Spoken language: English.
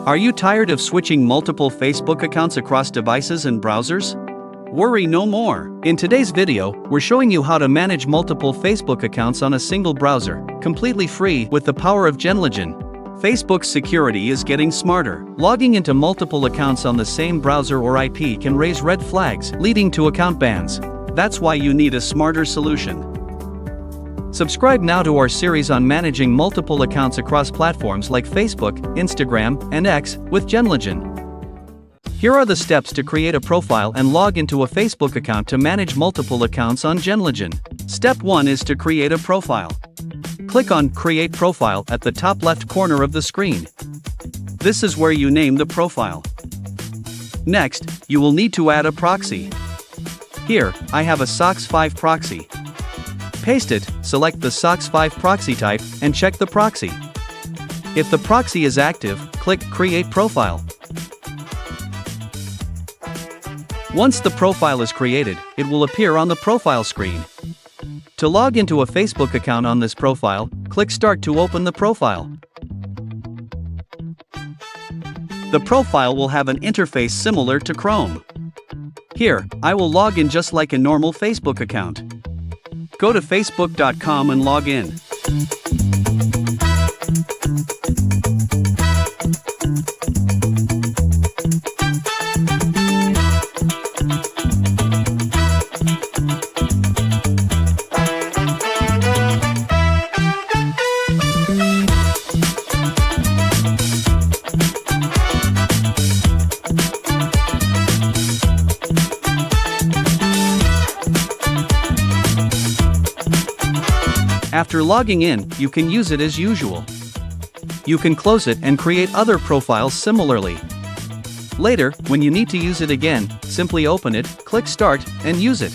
Are you tired of switching multiple Facebook accounts across devices and browsers? Worry no more. In today's video, we're showing you how to manage multiple Facebook accounts on a single browser, completely free with the power of Genlogin. Facebook's security is getting smarter. Logging into multiple accounts on the same browser or IP can raise red flags, leading to account bans. That's why you need a smarter solution. Subscribe now to our series on managing multiple accounts across platforms like Facebook, Instagram, and X with Genlogin. Here are the steps to create a profile and log into a Facebook account to manage multiple accounts on Genlogin. Step 1 is to create a profile. Click on Create Profile at the top left corner of the screen. This is where you name the profile. Next, you will need to add a proxy. Here, I have a SOX5 proxy. Paste it, select the SOX5 proxy type, and check the proxy. If the proxy is active, click Create Profile. Once the profile is created, it will appear on the profile screen. To log into a Facebook account on this profile, click Start to open the profile. The profile will have an interface similar to Chrome. Here, I will log in just like a normal Facebook account. Go to facebook.com and log in. After logging in, you can use it as usual. You can close it and create other profiles similarly. Later, when you need to use it again, simply open it, click Start, and use it.